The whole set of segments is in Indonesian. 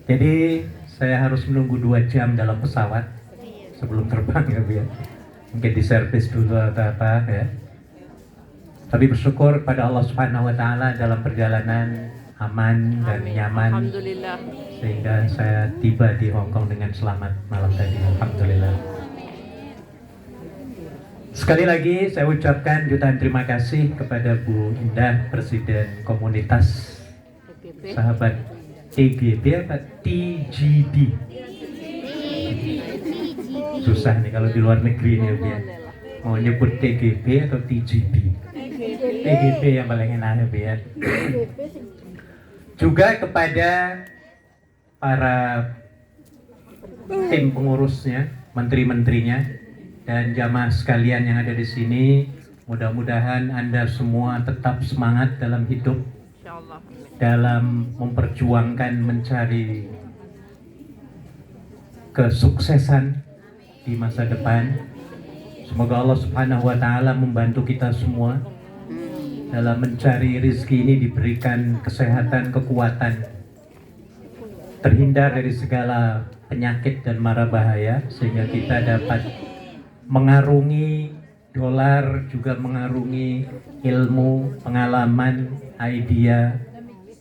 Jadi saya harus menunggu 2 jam dalam pesawat sebelum terbang ya Bu ya. Mungkin diservis dulu atau apa ya. Tapi bersyukur pada Allah Subhanahu wa taala dalam perjalanan aman dan nyaman. Alhamdulillah. Sehingga saya tiba di Hong Kong dengan selamat malam tadi. Alhamdulillah. Sekali lagi saya ucapkan jutaan terima kasih kepada Bu Indah, Presiden Komunitas Sahabat TGB apa? TGB. Susah nih kalau di luar negeri nih ya. Mau nyebut TGB atau TGB? TGB yang paling enak ya. Juga kepada para tim pengurusnya, menteri-menterinya, dan jamaah sekalian yang ada di sini. Mudah-mudahan Anda semua tetap semangat dalam hidup, dalam memperjuangkan mencari kesuksesan di masa depan. Semoga Allah Subhanahu wa taala membantu kita semua dalam mencari rezeki ini, diberikan kesehatan, kekuatan, terhindar dari segala penyakit dan mara bahaya, sehingga kita dapat mengarungi dolar, juga mengarungi ilmu, pengalaman, idea,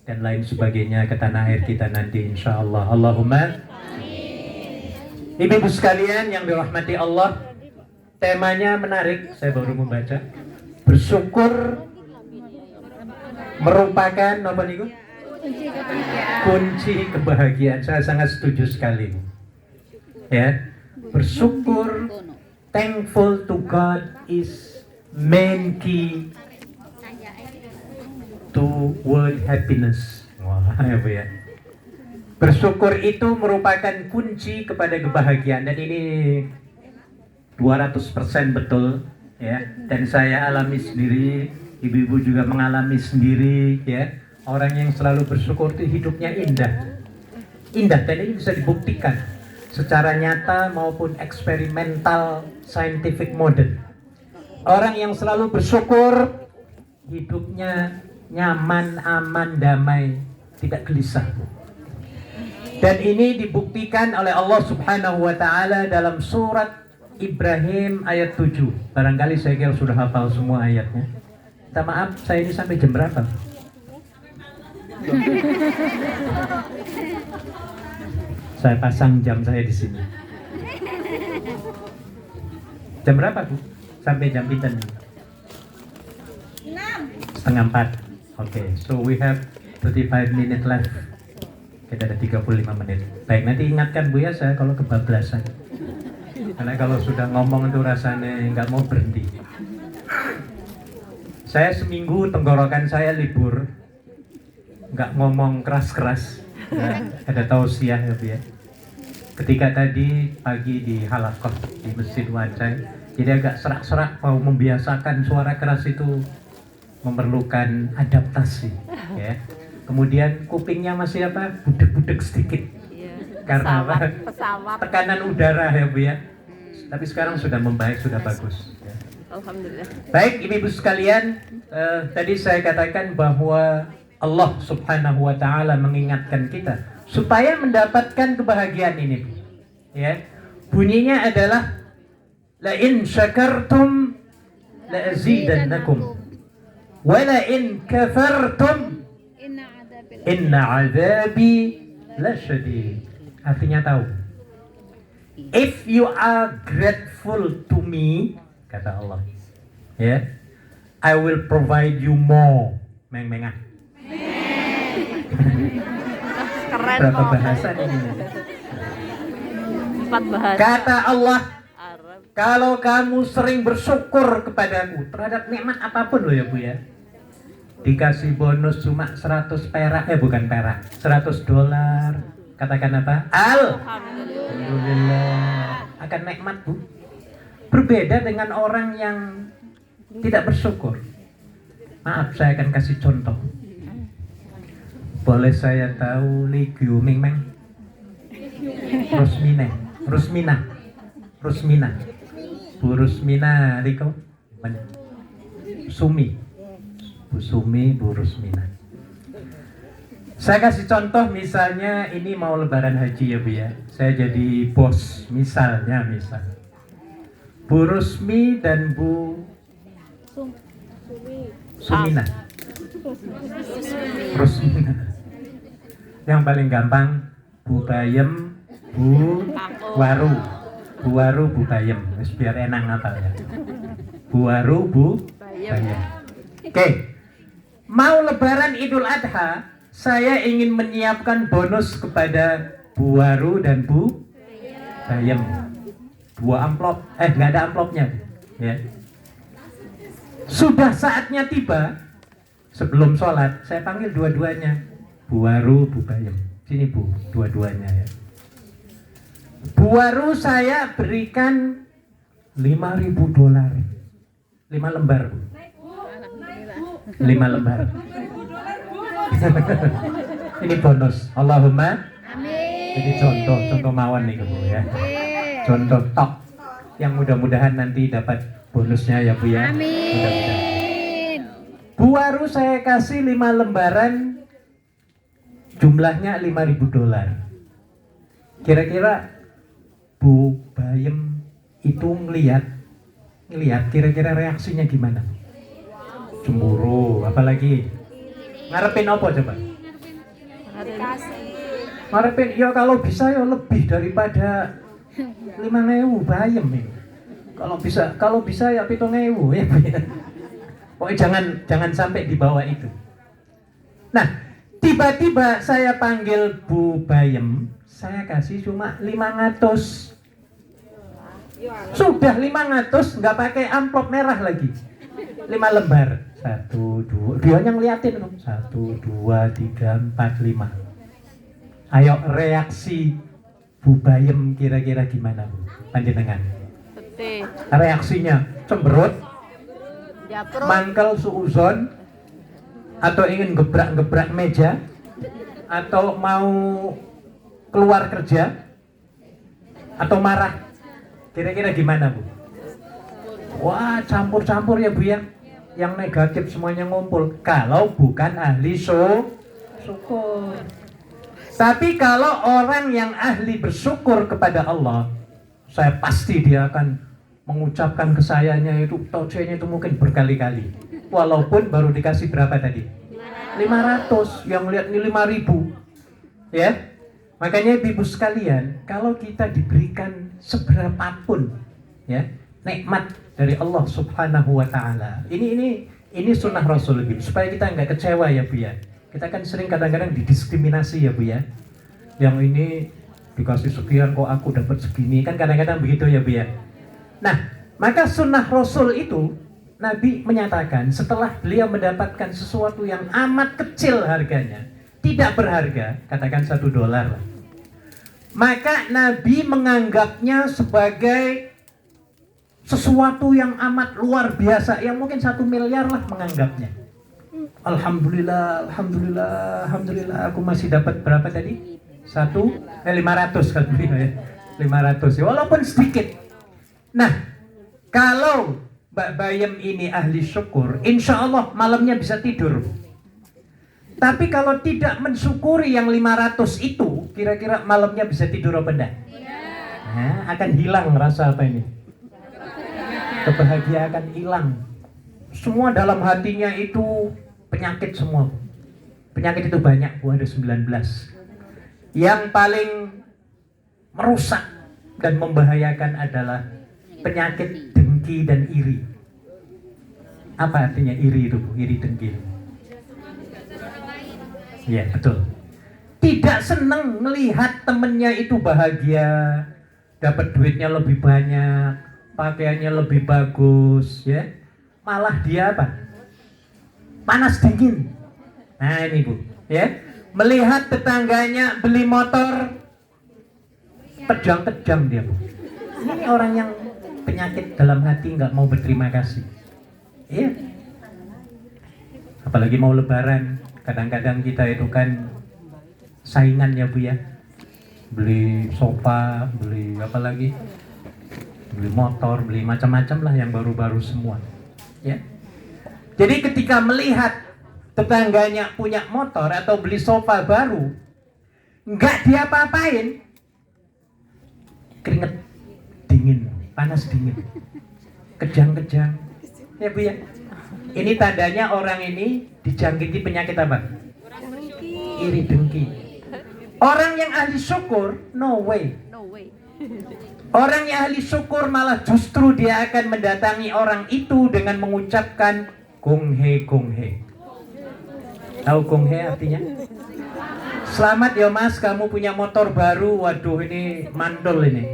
dan lain sebagainya ke tanah air kita nanti insya Allah. Allahumma. Ibu-ibu sekalian yang dirahmati Allah, temanya menarik, saya baru membaca. Bersyukur merupakan apa nih? Kunci kebahagiaan. Saya sangat setuju sekali. Ya, bersyukur, thankful to God is main key to world happiness. Wah, ya. Bersyukur itu merupakan kunci kepada kebahagiaan, dan ini 200% betul ya. Dan saya alami sendiri, ibu-ibu juga mengalami sendiri ya. Orang yang selalu bersyukur itu hidupnya indah. Indah, dan ini bisa dibuktikan secara nyata maupun eksperimental, scientific model. Orang yang selalu bersyukur hidupnya nyaman, aman, damai, tidak gelisah. Dan ini dibuktikan oleh Allah Subhanahu wa taala dalam surat Ibrahim ayat 7. Barangkali saya kira sudah hafal semua ayatnya. Minta maaf, saya ini sampai jam berapa? Saya pasang jam saya di sini. Jam berapa, Bu? Sampai jam pinten? 3:30. Oke, so we have 35 minutes left. Kita ada 35 menit. Baik, nanti ingatkan Bu ya saya kalau kebablasan. Karena kalau sudah ngomong itu rasanya nggak mau berhenti. Saya seminggu tenggorokan saya libur, nggak ngomong keras-keras. Ada tausiah ya Bu ya. Ketika tadi pagi di Halakoh di Masjid Wacai, jadi agak serak-serak, mau membiasakan suara keras itu memerlukan adaptasi ya. Kemudian kupingnya masih apa? Budek-budek sedikit. Karena pesawat. Tekanan udara ya Bu ya. Tapi sekarang sudah membaik, sudah bagus ya. Alhamdulillah. Baik ibu-ibu sekalian, tadi saya katakan bahwa Allah Subhanahu wa taala mengingatkan kita supaya mendapatkan kebahagiaan ini. Ya. Bunyinya adalah la in syakartum la azidannakum wa la in kafartum inna azabi lasyadid. Artinya tahu. If you are grateful to me, kata Allah, ya, I will provide you more. Meng-mengah. Keren. Berapa bahasa ini? 4 bahasa. Kata Allah, Arab. kalau kamu sering bersyukur kepadaku terhadap nikmat apapun loh ya Bu ya. Dikasih bonus cuma 100 perak, bukan perak, 100 dolar. Katakan apa? Alhamdulillah. Akan nikmat Bu. Berbeda dengan orang yang tidak bersyukur. Maaf, saya akan kasih contoh. Boleh saya tahu Ligiu Ming Meng? Rusmina. Bu Rusmina Riko? Sumi. Bu Sumi, Bu Rusmina. Saya kasih contoh, misalnya ini mau lebaran haji ya Bu ya. Saya jadi bos, misal. Bu Rusmi dan Bu Sumina. Rusmina. Yang paling gampang Bu Bayem, Bu Waru. Bu Waru, Bu Bayem. Wis biar enak ngapalnya. Bu Waru, Bu Bayem. Oke. Mau lebaran Idul Adha, saya ingin menyiapkan bonus kepada Bu Waru dan Bu Bayem. Dua amplop, nggak ada amplopnya, ya. Sudah saatnya tiba, sebelum sholat, saya panggil dua-duanya, Bu Waru, Bu Bayem. Sini Bu, dua-duanya ya. Bu Waru saya berikan $5.000, 5 lembar Bu. 5 lembar. Ini bonus. Allahumma amin. Ini contoh mawon nih Bu ya. Contoh tok yang mudah-mudahan nanti dapat bonusnya ya Bu ya. Amin. Bu Waru saya kasih 5 lembaran, jumlahnya $5.000. Kira-kira Bu Bayem itu ngelihat kira-kira reaksinya gimana? Cemburu, apalagi ngarepin apa coba? Ngarepin ya kalau bisa ya lebih daripada 5.000 Bayem ini. Kalau bisa ya 7.000 ya. Pokoknya jangan sampai di bawah itu. Nah, tiba-tiba saya panggil Bu Bayem, saya kasih cuma 500. Sudah 500, nggak pakai amplop merah lagi. 5 lembar. 1, 2, dia yang ngeliatin 1, 2, 3, 4, 5. Ayo reaksi Bu Bayem kira-kira gimana Bu? Panjenengan. Reaksinya cemberut, mangkel suuzon, atau ingin gebrak-gebrak meja, atau mau keluar kerja, atau marah. Kira-kira gimana Bu? Wah, campur-campur ya Bu ya. Yang negatif semuanya ngumpul. Kalau bukan ahli syukur. Tapi kalau orang yang ahli bersyukur kepada Allah, saya pasti dia akan mengucapkan kesayangannya itu, tausiahnya itu mungkin berkali-kali. Walaupun baru dikasih berapa tadi? 500, yang lihat ini 5.000. Ya. Makanya ibu sekalian, kalau kita diberikan seberapapun ya nikmat dari Allah Subhanahu wa taala. Ini sunnah Rasul gitu, supaya kita nggak kecewa ya Bu ya. Kita kan sering kadang-kadang didiskriminasi ya Bu ya. Yang ini dikasih sekian kok aku dapat segini, kan kadang-kadang begitu ya Bu ya. Nah, maka sunnah Rasul itu Nabi menyatakan setelah beliau mendapatkan sesuatu yang amat kecil harganya, tidak berharga, katakan $1, maka Nabi menganggapnya sebagai sesuatu yang amat luar biasa, yang mungkin 1 miliar lah menganggapnya. Alhamdulillah, aku masih dapat berapa tadi? 500 kan ya. 500 ya, walaupun sedikit. Nah, kalau Mbak Bayem ini ahli syukur, insya Allah malamnya bisa tidur. Tapi kalau tidak mensyukuri yang 500 itu, kira-kira malamnya bisa tidur apa enggak? Nah, akan hilang rasa apa ini? Kebahagiaan akan hilang. Semua dalam hatinya itu penyakit semua. Penyakit itu banyak, ada 19. Yang paling merusak dan membahayakan adalah penyakit dengki dan iri. Apa artinya iri itu, Bu? Iri dengki. Ya, betul. Tidak senang melihat temennya itu bahagia, dapat duitnya lebih banyak, pakaiannya lebih bagus, ya. Malah dia apa? Panas dingin. Nah, ini Bu, ya. Melihat tetangganya beli motor, kejam-kejam dia Bu. Ini orang yang penyakit dalam hati, nggak mau berterima kasih. Iya. Apalagi mau lebaran, kadang-kadang kita itu kan saingan ya Bu ya. Beli sofa, beli apa lagi? Beli motor, beli macam-macam lah yang baru-baru semua. Ya. Jadi ketika melihat tetangganya punya motor atau beli sofa baru, nggak dia apa-apain, keringet dingin, panas dingin, kejang-kejang, ya Bu ya. Ini tandanya orang ini dijangkiti penyakit apa? Iri dengki. Orang yang ahli syukur, no way. No way. Orang yang ahli syukur malah justru dia akan mendatangi orang itu dengan mengucapkan gonghe gonghe. Tahu gonghe artinya? Selamat ya mas, kamu punya motor baru. Waduh, ini mandol ini.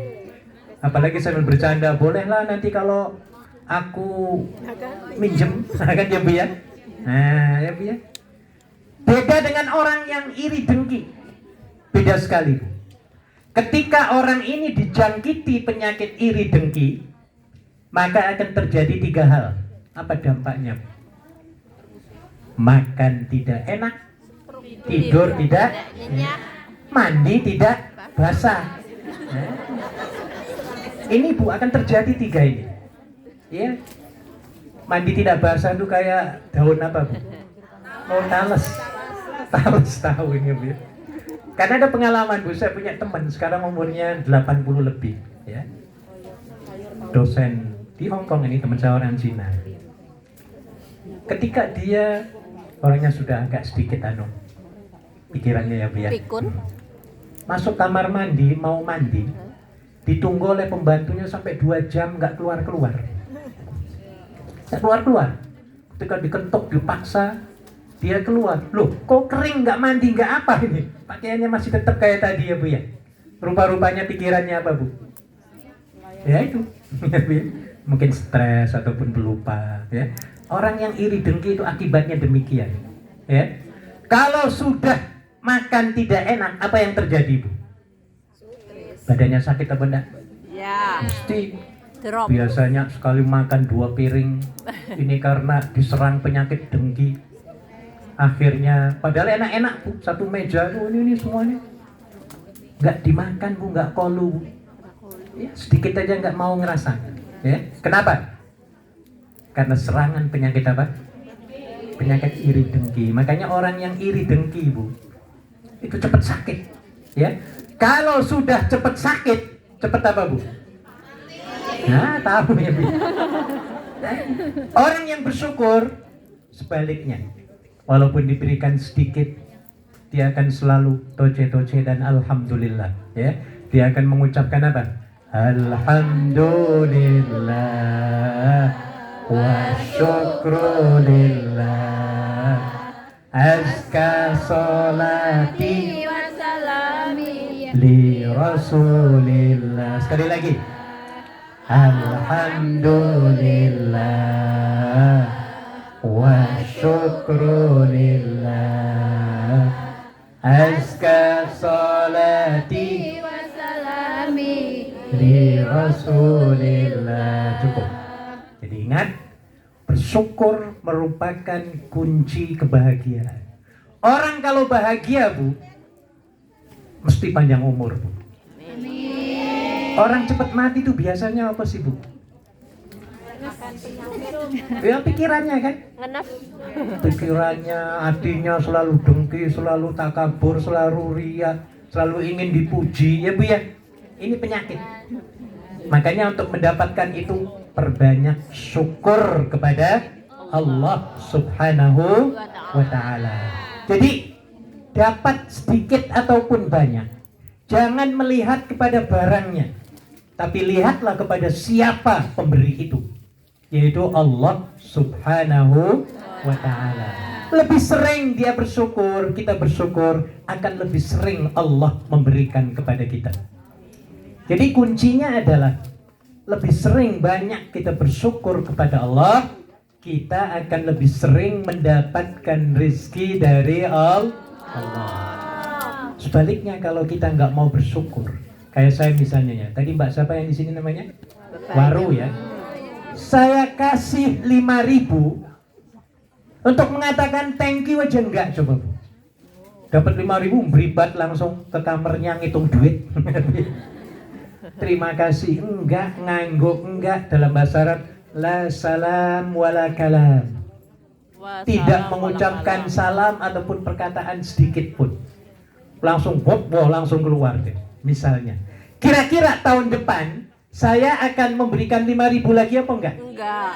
Apalagi sambil bercanda, bolehlah nanti kalau aku minjem, kan ya Bu ya? Nah, ya Bu ya. Beda dengan orang yang iri dengki. Beda sekali. Ketika orang ini dijangkiti penyakit iri dengki, maka akan terjadi 3 hal. Apa dampaknya? Makan tidak enak, tidur tidak Nyenyak. mandi tidak basah. Nah, ini Bu akan terjadi 3 ini. Ya, mandi tidak basah itu kayak daun apa Bu? Oh, tales tahu ini Bu. Karena ada pengalaman Bu, saya punya teman sekarang umurnya 80 lebih, ya. Dosen di Hong Kong, ini teman saya orang Cina. Ketika dia orangnya sudah agak sedikit pikirannya ya Bu ya. Pikun. Masuk kamar mandi, mau mandi, ditunggu oleh pembantunya sampai 2 jam nggak keluar-keluar. Nggak keluar-keluar. Ketika dikentuk, dipaksa, dia keluar. Loh, kok kering, nggak mandi, nggak apa ini? Pakaiannya masih tetap kayak tadi ya Bu ya. Rupa-rupanya pikirannya apa Bu? Ya itu. Mungkin stres ataupun pelupa ya. Orang yang iri dengki itu akibatnya demikian. Ya. Kalau sudah makan tidak enak, apa yang terjadi Bu? Badannya sakit apa enggak? Ya. Mesti. Drop. Biasanya sekali makan 2 piring. Ini karena diserang penyakit dengki. Akhirnya padahal enak-enak Bu, satu meja tuh ini semuanya nggak dimakan Bu, nggak kolu Bu. Ya, sedikit aja nggak mau ngerasa. Ya, kenapa? Karena serangan penyakit apa? Penyakit iri dengki. Makanya orang yang iri dengki Bu, itu cepat sakit. Ya, kalau sudah cepat sakit, cepat apa Bu? Nah, tahu ya Bu. Orang yang bersyukur sebaliknya. Walaupun diberikan sedikit, dia akan selalu toce-toce dan alhamdulillah, ya. Dia akan mengucapkan apa? Alhamdulillah wa syukrulillah azka sholati Wa salami. li rasulillah. Sekali lagi. Alhamdulillah wa syukrulillah azka salati Wa salami. li rasulillah. Cukup. Jadi ingat, bersyukur merupakan kunci kebahagiaan. Orang kalau bahagia Bu, mesti panjang umur Bu. Orang cepat mati itu biasanya apa sih Bu? Ya pikirannya kan, Ngenaf. pikirannya, hatinya selalu dengki, selalu takabur, selalu ria, selalu ingin dipuji, ya Bu ya. Ini penyakit. Makanya untuk mendapatkan itu perbanyak syukur kepada Allah Subhanahu wa Ta'ala. Jadi dapat sedikit ataupun banyak, jangan melihat kepada barangnya, tapi lihatlah kepada siapa pemberi itu, yaitu Allah Subhanahu wa Ta'ala. Lebih sering dia bersyukur, kita bersyukur, akan lebih sering Allah memberikan kepada kita. Jadi kuncinya adalah lebih sering banyak kita bersyukur kepada Allah, kita akan lebih sering mendapatkan rezeki dari Allah. Sebaliknya kalau kita nggak mau bersyukur, kayak saya misalnya ya, tadi Mbak siapa yang di sini namanya? Waru ya. Saya kasih 5.000 untuk mengatakan thank you aja enggak, coba Bu. Dapat 5.000 beribat langsung ke kamarnya ngitung duit. Terima kasih enggak, ngangguk enggak, dalam bahasa Arab la salam wala kalam. tidak mengucapkan salam ataupun perkataan sedikit pun. Langsung langsung keluar deh. Misalnya, kira-kira tahun depan saya akan memberikan 5.000 lagi apa enggak? Enggak.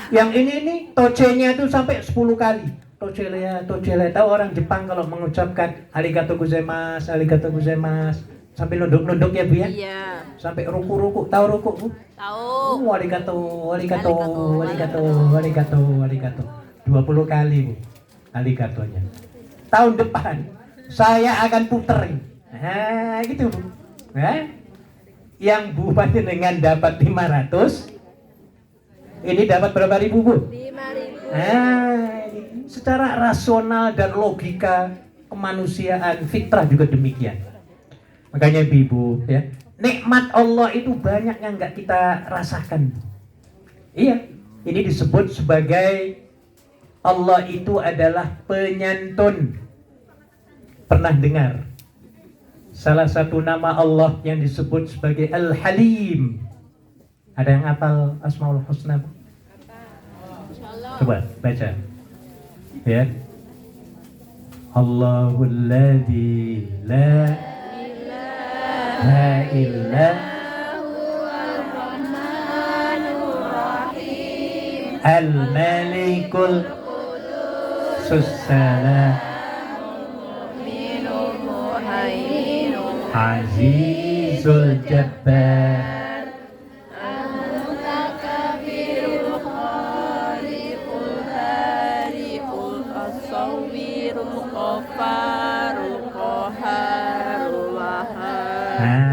Yang ini toche-nya itu sampai 10 kali. Toche ya. Tahu orang Jepang kalau mengucapkan arigatou gozaimasu, arigatou gozaimasu sampai nunduk-nunduk ya Bu ya? Iya. Sampai ruku-ruku, tahu ruku Bu? Tahu. Arigatou. 20 kali Bu. Arigatonya. Tahun depan saya akan puterin. Nah, gitu Bu. Yang Bu dengan dapat 500, ini dapat berapa ribu Bu? 5.000. Secara rasional dan logika kemanusiaan fitrah juga demikian. Makanya Ibu ya, nikmat Allah itu banyak yang nggak kita rasakan. Iya, ini disebut sebagai Allah itu adalah penyantun. Pernah dengar salah satu nama Allah yang disebut sebagai Al-Halim? Ada yang hafal Asmaul Husna? Coba baca. Ya. Allahul ladzi la ilaha illa Al-Malikul Salam Azizul Jabbar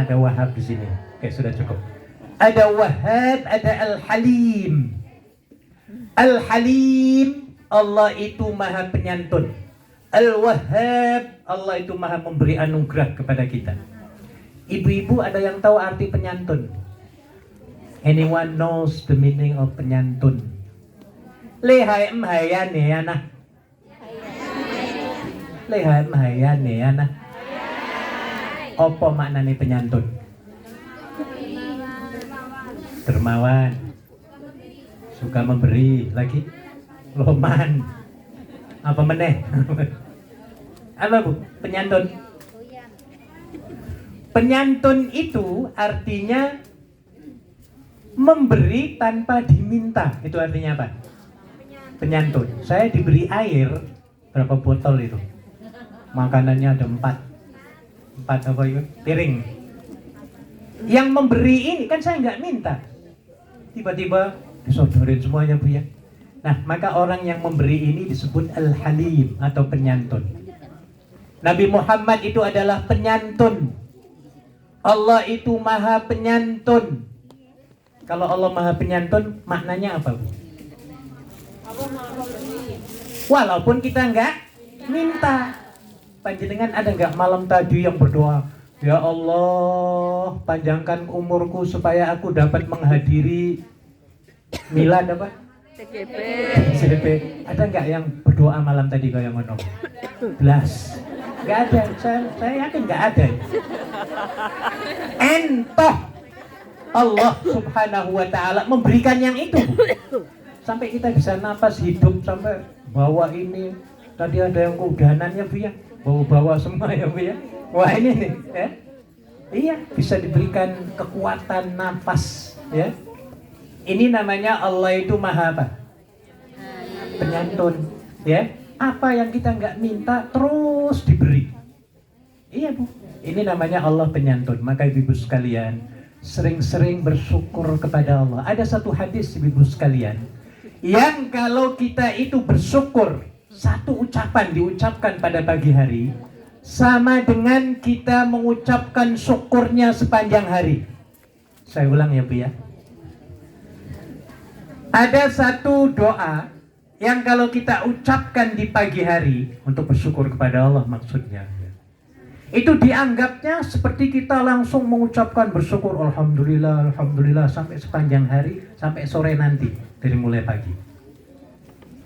ada Wahab di sini. Oke, sudah cukup. Ada Wahab, ada Al-Halim. Al-Halim, Allah itu Maha Penyantun. Al-Wahhab, Allah itu Maha memberi anugerah kepada kita. Ibu-ibu ada yang tahu arti penyantun? Anyone knows the meaning of penyantun? Lehai mhayane ana. Lehai mhayane ana. Apa maknanya penyantun? Dermawan, suka memberi, lagi loman, apa meneh? Apa Bu? Penyantun. Penyantun itu artinya memberi tanpa diminta. Itu artinya apa? Penyantun. Saya diberi air berapa botol itu? Makanannya ada 4 apa itu? Piring. Yang memberi ini kan saya nggak minta. Tiba-tiba disodorin semuanya Bu ya. Nah, maka orang yang memberi ini disebut Al-Halim atau penyantun. Nabi Muhammad itu adalah penyantun. Allah itu Maha Penyantun. Kalau Allah Maha Penyantun, maknanya apa Bu? Walaupun kita nggak minta. Panjenengan ada nggak malam tadi yang berdoa, ya Allah, panjangkan umurku supaya aku dapat menghadiri milad apa? TGP. Ada nggak yang berdoa malam tadi kayak ngono? Belas. Nggak ada. Saya yakin nggak ada. Entah Allah Subhanahu Wa Taala memberikan yang itu. Sampai kita bisa napas hidup, sampai bawa ini. Tadi ada yang keudanannya Bu ya. Bawa-bawa semua ya Bu ya. Wah ini nih ya. Iya, bisa diberikan kekuatan nafas ya. Ini namanya Allah itu Maha apa? Penyantun ya. Apa yang kita nggak minta terus diberi. Iya Bu. Ini namanya Allah Penyantun. Maka ibu sekalian, sering-sering bersyukur kepada Allah. Ada satu hadis ibu sekalian, yang kalau kita itu bersyukur, satu ucapan diucapkan pada pagi hari sama dengan kita mengucapkan syukurnya sepanjang hari. Saya ulang ya Bu ya. Ada satu doa yang kalau kita ucapkan di pagi hari untuk bersyukur kepada Allah maksudnya, itu dianggapnya seperti kita langsung mengucapkan bersyukur Alhamdulillah, Alhamdulillah sampai sepanjang hari, sampai sore nanti dari mulai pagi.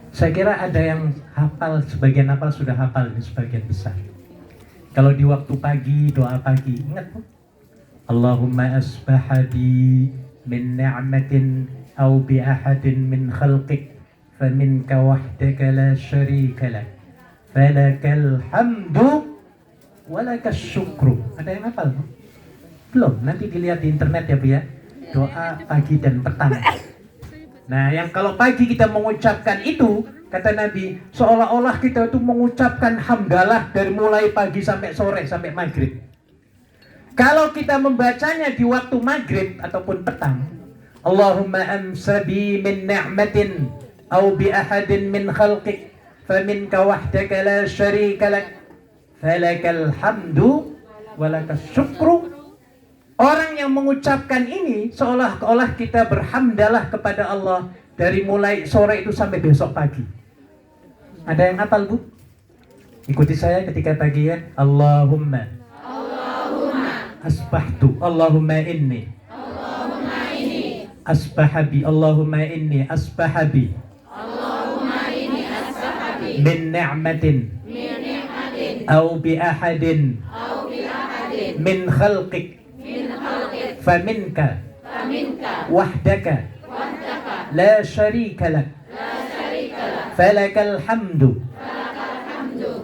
Saya kira ada yang hafal, sebagian hafal sudah hafal ini sebagian besar. Kalau di waktu pagi, doa pagi, ingat Bu? Allahumma asbahadi min ni'matin au bi ahadin min khalqik فمنك وحدك لا شريك لك فلك الحمد ولك الشكر. Ada yang hafal? Belum, nanti dilihat di internet ya Bu ya. Doa pagi dan petang. Nah, yang kalau pagi kita mengucapkan itu, kata Nabi, seolah-olah kita itu mengucapkan hamdalah dari mulai pagi sampai sore, sampai maghrib. Kalau kita membacanya di waktu maghrib ataupun petang, Allahumma amsabi min ni'matin au bi ahadin min khalqik faminka wahdaka la syarika lak falakal hamdu walakas syukru. Orang yang mengucapkan ini seolah-olah kita berhamdalah kepada Allah dari mulai sore itu sampai besok pagi. Ada yang hafal Bu? Ikuti saya ketika pagi ya. Allahumma asbahtu Allahumma inni asbahabi Allahumma inni asbahabi min ni'matin au bi ahadin min khalqik faminka wahdaka la syarika lak falakal hamdu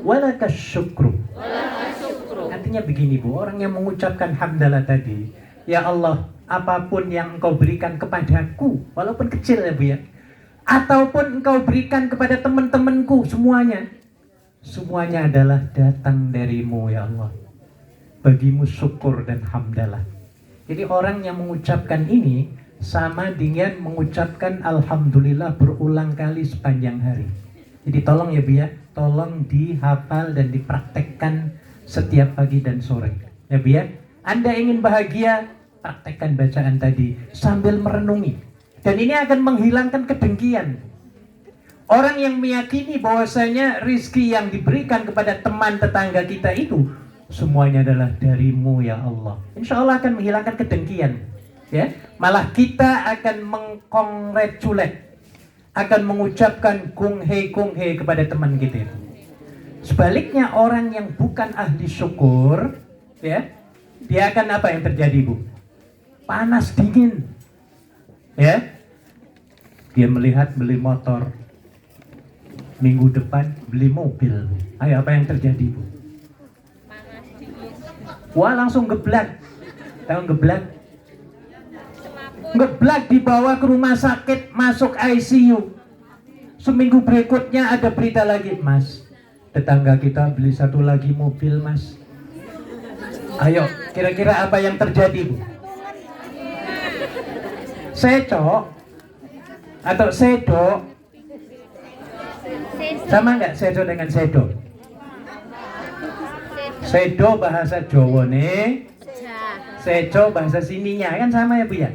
walakas syukru. Artinya begini Bu, orang yang mengucapkan hamdalah tadi, ya Allah, apapun yang Engkau berikan kepadaku, walaupun kecil ya Bu ya, ataupun Engkau berikan kepada teman-temanku, semuanya adalah datang darimu ya Allah. Bagimu syukur dan hamdalah. Jadi orang yang mengucapkan ini sama dengan mengucapkan alhamdulillah berulang kali sepanjang hari. Jadi tolong ya Bu ya, tolong dihafal dan dipraktekkan setiap pagi dan sore. Ya Bu ya, Anda ingin bahagia, praktekkan bacaan tadi sambil merenungi. Dan ini akan menghilangkan kedengkian. Orang yang meyakini bahwasanya rizki yang diberikan kepada teman tetangga kita itu semuanya adalah darimu ya Allah, insya Allah akan menghilangkan kedengkian ya. Malah kita akan mengcongratulate, akan mengucapkan kung hei kepada teman kita itu. Sebaliknya orang yang bukan ahli syukur ya, dia akan apa yang terjadi Bu? Panas dingin ya. Dia melihat beli motor, minggu depan beli mobil. Ayo, apa yang terjadi Bu? Wah, langsung geblak. Tahu geblak? Geblak, dibawa ke rumah sakit, masuk ICU. Seminggu berikutnya ada berita lagi, Mas, tetangga kita beli satu lagi mobil Mas. Ayo, kira-kira apa yang terjadi Bu? Seco atau sedo? Sama nggak sedo dengan sedo? Sedo bahasa Jawa nih, sedo bahasa sininya kan sama ya Bu ya.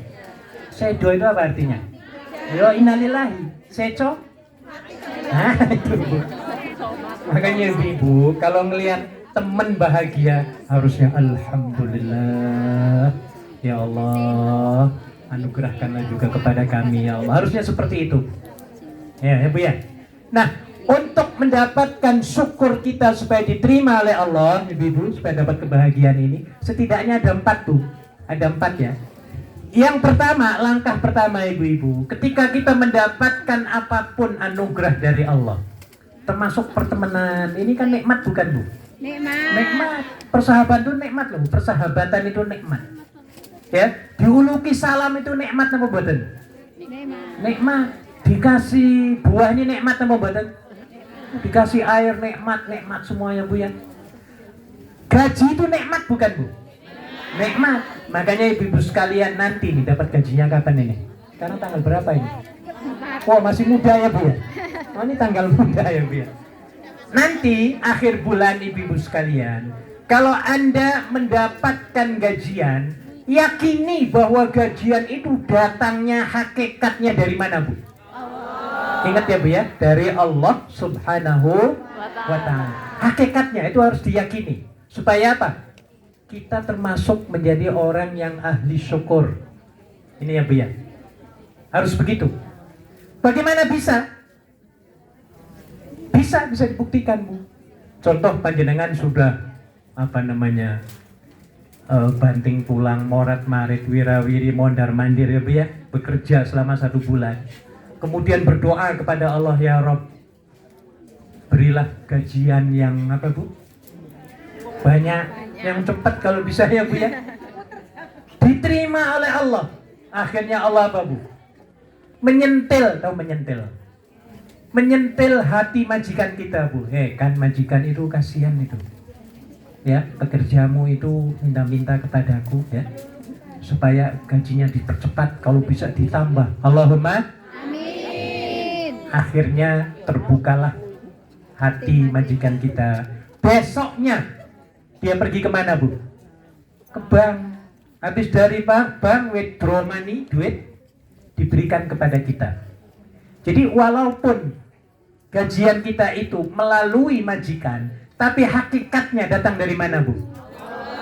Sedo itu apa artinya? Yo innalillahi. Seco? Nah itu Bu. Makanya Ibu kalau ngelihat teman bahagia harusnya alhamdulillah ya Allah, anugerahkanlah juga kepada kami ya Allah. Harusnya seperti itu. Ya Bu ya. Nah, untuk mendapatkan syukur kita supaya diterima oleh Allah, Ibu-ibu, supaya dapat kebahagiaan ini, setidaknya ada 4 tuh. Ada 4 ya. Yang pertama, langkah pertama Ibu-ibu, ketika kita mendapatkan apapun anugerah dari Allah, termasuk pertemanan, ini kan nikmat bukan Bu? Nikmat. Persahabatan itu nikmat loh. Persahabatan itu nikmat. Ya, diuluki salam itu nikmat apa buatan? Nikmat. Dikasih buah ini nikmat apa buatan? Dikasih air nikmat semuanya Bu ya. Gaji itu nikmat bukan Bu? Nikmat. Makanya ibu-ibu sekalian nanti nih dapat gajinya kapan ini? Sekarang tanggal berapa ini? Oh masih muda ya Bu ya? Oh ini tanggal muda ya Bu ya? Nanti akhir bulan ibu-ibu sekalian, kalau Anda mendapatkan gajian, yakini bahwa gajian itu datangnya hakikatnya dari mana Bu? Ingat ya Bu ya, dari Allah Subhanahu wa ta'ala. Hakikatnya itu harus diyakini. Supaya apa? Kita termasuk menjadi orang yang ahli syukur. Ini ya Bu ya. Harus begitu. Bagaimana bisa? Bisa dibuktikan Bu. Contoh panjenengan sudah banting tulang, morat marit, wirawiri, mondar mandir ya Bu ya, bekerja selama 1 bulan. kemudian berdoa kepada Allah, ya Rob, berilah gajian yang apa Bu? Banyak, yang cepat kalau bisa ya Bu ya. Diterima oleh Allah. Akhirnya Allah apa Bu? Menyentil, tahu menyentil? Menyentil hati majikan kita Bu. Kan majikan itu kasihan itu. Ya, pekerjamu itu minta-minta kepadaku ya, supaya gajinya dipercepat, kalau bisa ditambah. Allahumma Amin. akhirnya terbukalah hati majikan kita. Besoknya dia pergi kemana Bu? Ke bank. Habis dari bank withdraw money, duit diberikan kepada kita. Jadi walaupun gajian kita itu melalui majikan, tapi hakikatnya datang dari mana Bu?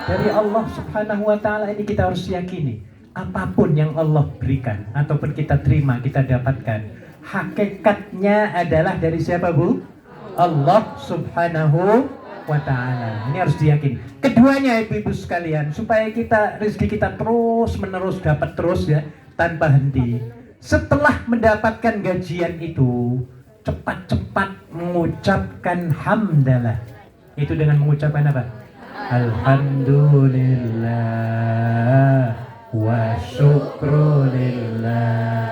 Dari Allah Subhanahu wa Ta'ala. Ini kita harus yakini. Apapun yang Allah berikan ataupun kita terima, kita dapatkan, hakikatnya adalah dari siapa Bu? Allah Subhanahu wa Ta'ala. Ini harus diyakini. Keduanya ibu-ibu sekalian, supaya kita rezeki kita terus menerus dapat terus ya, tanpa henti. Setelah mendapatkan gajian itu, cepat-cepat mengucapkan hamdalah. Itu dengan mengucapkan apa? Alhamdulillah wa syukrulillah,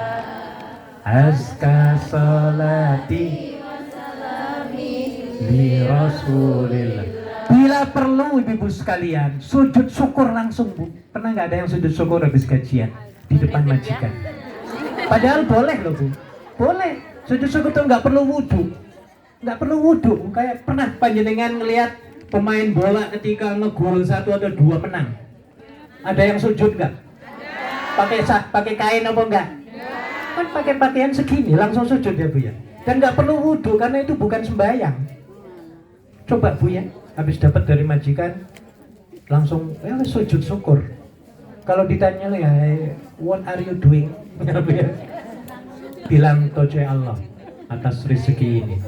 azka salati li rasulillah. Bila perlu ibu-ibu sekalian, sujud syukur langsung Bu. Pernah nggak ada yang sujud syukur habis gajian di depan majikan? Padahal boleh loh Bu, boleh. Sujud syukur tuh nggak perlu wudhu, nggak perlu wudhu. Kayak pernah panjenengan ngelihat pemain bola ketika ngegol 1 atau 2 menang, ada yang sujud nggak? Pakai kain apa enggak? Kan pakai pakaian segini langsung sujud ya Bu ya. Dan nggak perlu wudhu karena itu bukan sembahyang. Coba Bu ya, habis dapat dari majikan langsung ya sujud syukur. Kalau ditanya ya, what are you doing? Bilang toce Allah atas rezeki ini,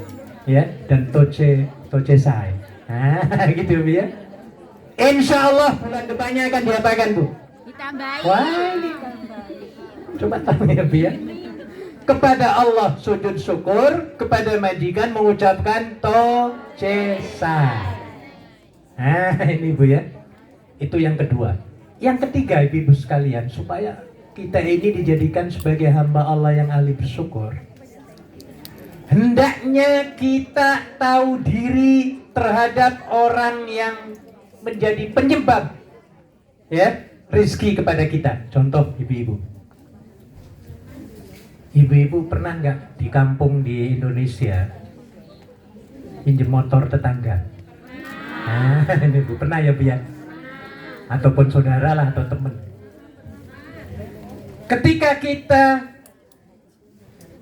ya, dan toce saya. Nah, gitu Bu ya. Insya Allah bulan depannya akan diapakan Bu? Ditambahin. Wah, ini. Coba tanya ya Bu ya. Kepada Allah sujud syukur, kepada majikan mengucapkan toce saya. Nah, ini Bu ya. Itu yang kedua. Yang ketiga ibu-ibu sekalian, supaya kita ini dijadikan sebagai hamba Allah yang ahli bersyukur, hendaknya kita tahu diri terhadap orang yang menjadi penyebab ya rezeki kepada kita. Contoh ibu-ibu. Ibu-ibu pernah nggak di kampung di Indonesia pinjam motor tetangga? Nah, ini Bu pernah ya Bu ya? Ataupun saudara lah atau teman. Ketika kita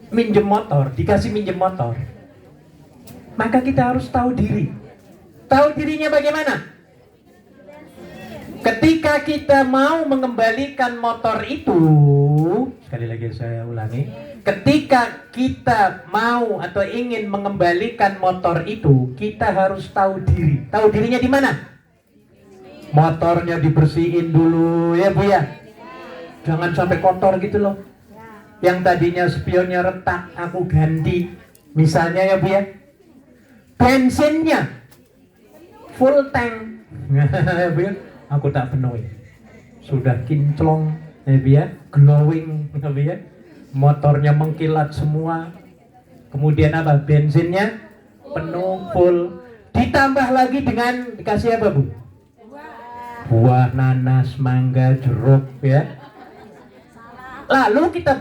minjem motor, dikasih minjem motor, maka kita harus tahu diri. Tahu dirinya bagaimana? Ketika kita mau mengembalikan motor itu, sekali lagi saya ulangi, ketika kita mau atau ingin mengembalikan motor itu, kita harus tahu diri. Tahu dirinya di mana? Motornya dibersihin dulu ya Bu ya. Jangan sampai kotor gitu loh. Yang tadinya spionnya retak, aku ganti. Misalnya ya Bu ya. Bensinnya full tank. Ya Bu ya. Aku tak penuhi. Sudah kinclong ya Bu ya, glowing ya Bu ya. Motornya mengkilat semua. Kemudian apa? Bensinnya penuh full. Ditambah lagi dengan dikasih apa Bu? Buah nanas, mangga, jeruk ya. Lalu kita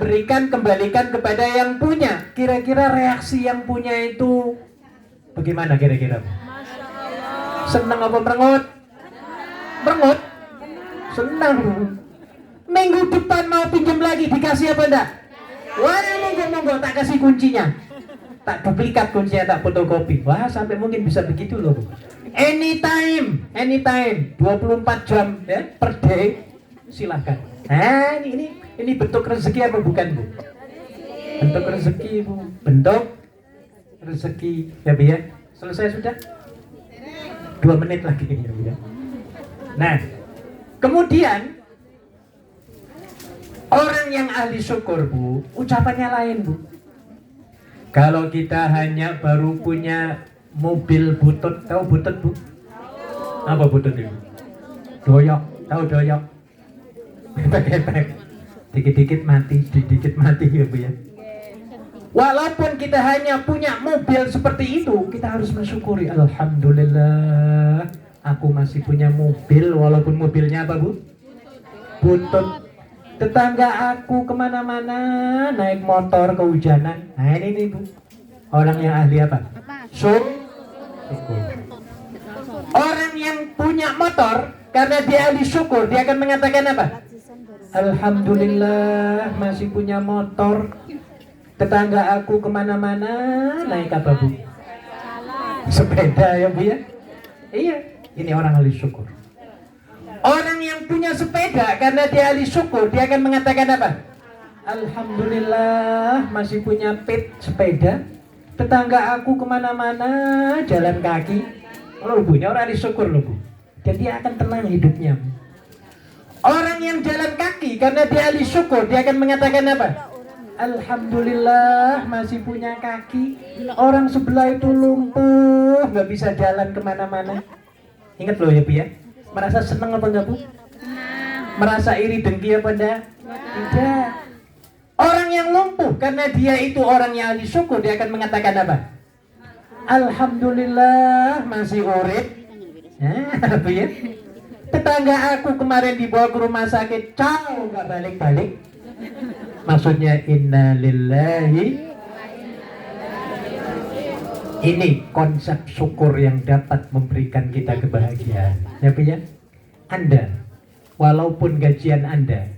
kembalikan kepada yang punya. Kira-kira reaksi yang punya itu bagaimana kira-kira? Senang apa merengut? Merengut? Senang. Minggu depan mau pinjam lagi, dikasih apa enggak? Wah, monggo tak kasih kuncinya. Tak duplikat kuncinya, tak fotokopi. Wah, sampai mungkin bisa begitu loh. Anytime, 24 jam ya, per day, silahkan. Nah, ini bentuk rezeki apa bukan Bu? Bentuk rezeki Bu, bentuk rezeki ya Bu ya. Selesai sudah? 2 menit lagi ya Bu ya. Nah, kemudian orang yang ahli syukur Bu, ucapannya lain Bu. Kalau kita hanya baru punya mobil butut, tahu butut Bu? Apa butut itu? Doyok, tahu doyok? Efek-efek. Dikit-dikit mati, dikit mati ya Bu ya. Walaupun kita hanya punya mobil seperti itu, kita harus mensyukuri. Alhamdulillah, aku masih punya mobil, walaupun mobilnya apa Bu? Butut. Tetangga aku kemana-mana naik motor kehujanan. Nah ini nih Bu, orang yang ahli apa? Syukur. Orang yang punya motor, karena dia ahli syukur, dia akan mengatakan apa? Alhamdulillah masih punya motor. Tetangga aku kemana-mana naik apa Bu? Sepeda ya Bu ya? Iya, ini orang ahli syukur. Orang yang punya sepeda karena dia ahli syukur, dia akan mengatakan apa? Alhamdulillah masih punya pit sepeda. Tetangga aku kemana-mana jalan kaki. Kalau Bu, ini orang ahli syukur loh Bu. Dan dia akan tenang hidupnya. Orang yang jalan kaki karena dia ahli syukur, dia akan mengatakan apa? Alhamdulillah masih punya kaki. Orang sebelah itu lumpuh, nggak bisa jalan kemana-mana. Ingat loh ya Bu ya. Merasa senang apa enggak Bu? Merasa iri dengki apa enggak? Tidak. Orang yang lumpuh karena dia itu orang yang ahli syukur, dia akan mengatakan apa? Alhamdulillah masih urip. Apa ya? Tetangga aku kemarin dibawa ke rumah sakit, ciao nggak balik-balik. Maksudnya innalillahi. Ini konsep syukur yang dapat memberikan kita kebahagiaan. Ya Bu ya? Anda, walaupun gajian Anda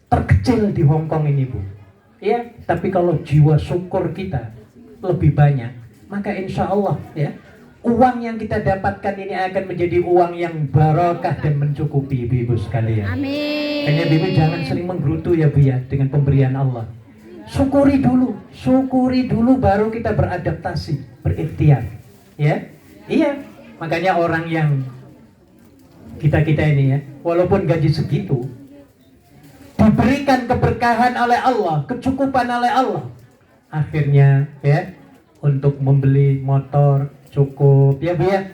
terkecil di Hong Kong ini Bu, ya, tapi kalau jiwa syukur kita lebih banyak, maka insya Allah ya, uang yang kita dapatkan ini akan menjadi uang yang barokah dan mencukupi Ibu-ibu sekalian. Amin. Hanya Ibu jangan sering menggerutu ya Bu ya dengan pemberian Allah. Syukuri dulu baru kita beradaptasi, berikhtiar. Ya, iya. Makanya orang yang kita ini ya, walaupun gaji segitu, diberikan keberkahan oleh Allah, kecukupan oleh Allah. Akhirnya ya, untuk membeli motor cukup, ya Bu ya.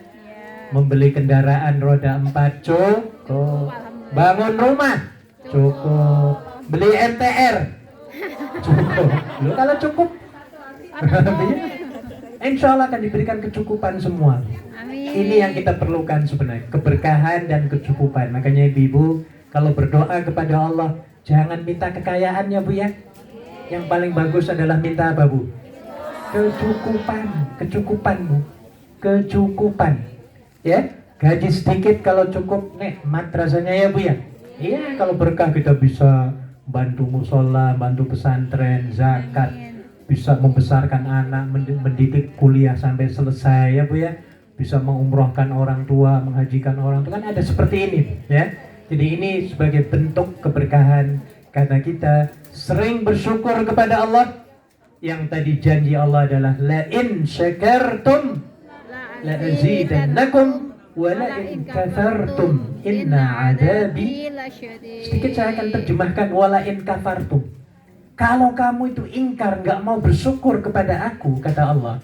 Membeli kendaraan roda 4 cukup. Bangun rumah cukup. Beli MTR cukup. Loh, kalau cukup insya Allah akan diberikan kecukupan semua. Amin. Ini yang kita perlukan sebenarnya, keberkahan dan kecukupan. Makanya Ibu, kalau berdoa kepada Allah, jangan minta kekayaan ya Bu ya. Yang paling bagus adalah minta apa Bu? Kecukupan Bu. Kecukupan. Ya, gaji sedikit kalau cukup nikmat rasanya ya Bu ya. Iya, kalau berkah kita bisa bantu musola, bantu pesantren, zakat, bisa membesarkan anak, mendidik kuliah sampai selesai ya Bu ya, bisa mengumrohkan orang tua, menghajikan orang tua, kan ada seperti ini ya. Jadi ini sebagai bentuk keberkahan karena kita sering bersyukur kepada Allah. Yang tadi janji Allah adalah la in syakartum la azidannakum wa la in kafartum inna adabi. Sedikit saya akan terjemahkan wala in kafartum. Kalau kamu itu ingkar, nggak mau bersyukur kepada aku, kata Allah,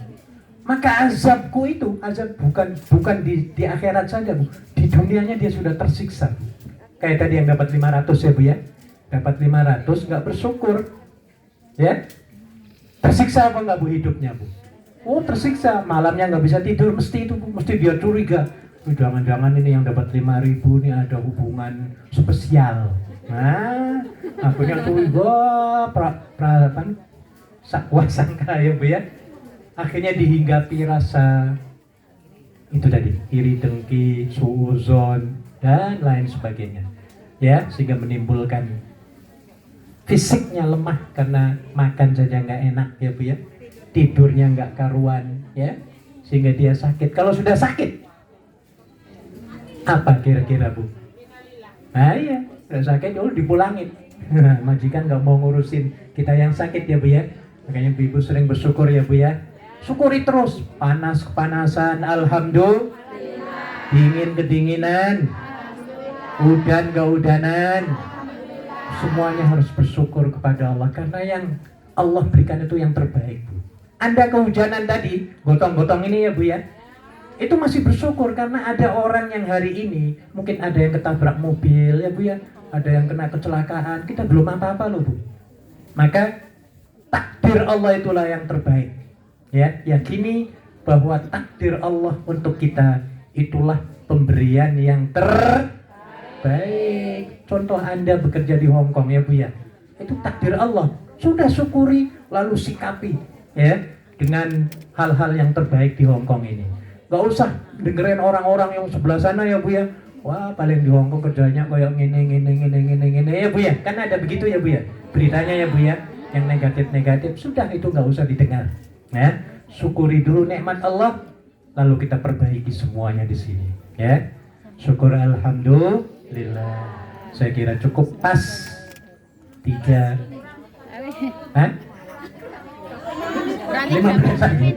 maka azabku itu, azab bukan di akhirat saja Bu, di dunianya dia sudah tersiksa. Kayak tadi yang dapat 500 ya Bu ya, dapat 500 nggak bersyukur, ya, tersiksa apa nggak Bu hidupnya Bu? Oh tersiksa, malamnya nggak bisa tidur, mesti itu Bu, mesti dia curiga. Jangan-jangan ini yang dapat 5.000 ini ada hubungan spesial. Nah, akhirnya tuh sakwa sangka ya Bu ya. Akhirnya dihinggapi rasa itu tadi, iri dengki, suuzon dan lain sebagainya. Ya, sehingga menimbulkan fisiknya lemah karena makan saja nggak enak ya Bu ya. Tidurnya nggak karuan ya. Sehingga dia sakit. Kalau sudah sakit, apa kira-kira Bu? Nah iya, udah sakit ya dipulangin. Majikan nggak mau ngurusin kita yang sakit ya Bu ya. Makanya Ibu sering bersyukur ya Bu ya. Syukuri terus, panas kepanasan, alhamdulillah. Dingin kedinginan, udan keudanan, semuanya harus bersyukur kepada Allah karena yang Allah berikan itu yang terbaik Bu. Anda kehujanan tadi, gotong-gotong ini ya Bu ya, itu masih bersyukur karena ada orang yang hari ini mungkin ada yang ketabrak mobil ya Bu ya, ada yang kena kecelakaan, kita belum apa-apa loh Bu. Maka takdir Allah itulah yang terbaik. Ya, yakini bahwa takdir Allah untuk kita itulah pemberian yang terbaik. Contoh Anda bekerja di Hong Kong ya Bu ya, itu takdir Allah. Sudah syukuri lalu sikapi ya dengan hal-hal yang terbaik di Hong Kong ini. Gak usah dengerin orang-orang yang sebelah sana ya Bu ya. Wah paling di Hong Kong kerjanya kayak gini ya Bu ya. Kan ada begitu ya Bu ya, beritanya ya Bu ya, yang negatif-negatif. Sudah itu gak usah didengar ya. Syukuri dulu nikmat Allah, lalu kita perbaiki semuanya di sini ya. Syukur alhamdulillah. Saya kira cukup pas 3 15 lagi.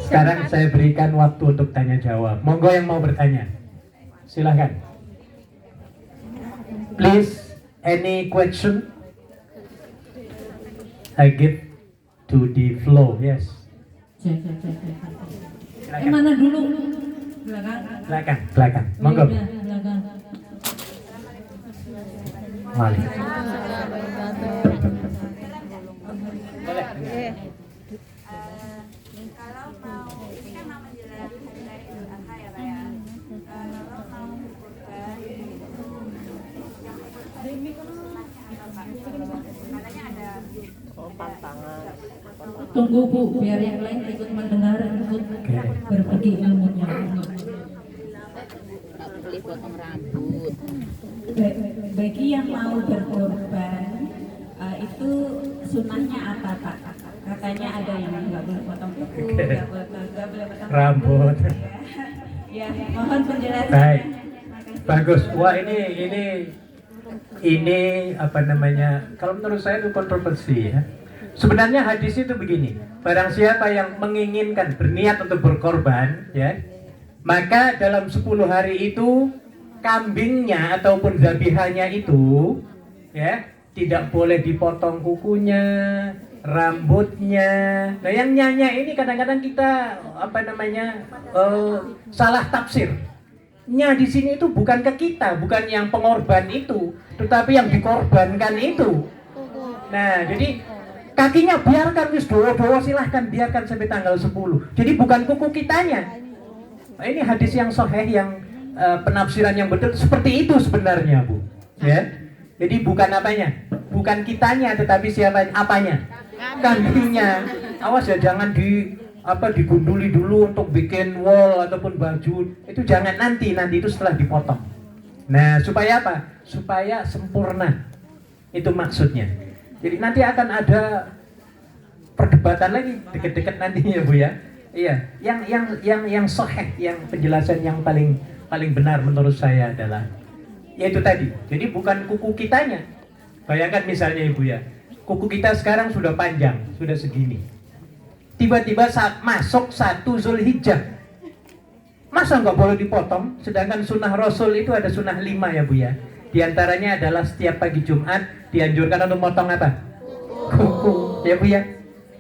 Sekarang saya berikan waktu untuk tanya jawab. Monggo yang mau bertanya, silahkan. Please, any question? I give to the flow. Yes. Silakan. Mana dulu? Belakang. Belakang. Monggo. Belakang. Malik. Kalau mau ini kan mau menjelang hari Idul Adha ya Pak ya. Kalau mau kurban katanya ada Tunggu Bu, biar yang lain ikut mendengar, ikut berbagi ilmunya. Boleh potong rambut. Bagi yang mau berkorban, itu sunnahnya apa Pak? Katanya ada yang nggak boleh potong kuku, nggak boleh potong Rambut. Ya, mohon penjelasannya. Baik. Bagus. Wah ini apa namanya? Kalau menurut saya itu kontroversi ya. Sebenarnya hadis itu begini. Barang siapa yang menginginkan berniat untuk berkorban ya, maka dalam 10 hari itu kambingnya ataupun zabihannya itu ya tidak boleh dipotong kukunya, rambutnya. Nah yang nyanya ini kadang-kadang kita apa namanya salah tafsir. Nya di sini itu bukan ke kita, bukan yang pengorban itu, tetapi yang dikorbankan itu. Nah jadi kakinya biarkan wis dowo-dowo, silahkan biarkan sampai tanggal 10. Jadi bukan kuku kitanya. Nah, ini hadis yang sahih yang penafsiran yang betul seperti itu sebenarnya Bu. Ya. Jadi bukan apanya, bukan kitanya, tetapi siapa apanya, kambingnya. Awas ya jangan digunduli dulu untuk bikin wall ataupun baju. Itu jangan nanti itu setelah dipotong. Nah supaya apa? Supaya sempurna. Itu maksudnya. Jadi nanti akan ada perdebatan lagi deket-deket nantinya Bu ya. Iya, yang sahih, yang penjelasan yang paling benar menurut saya adalah yaitu tadi. Jadi bukan kuku kitanya. Bayangkan misalnya Ibu ya, kuku kita sekarang sudah panjang, sudah segini. Tiba-tiba saat masuk 1 Zulhijjah, masa nggak boleh dipotong? Sedangkan sunnah Rasul itu ada sunnah 5 ya Bu ya. Di antaranya adalah setiap pagi Jumat dianjurkan untuk memotong apa? Kuku, ya Bu ya.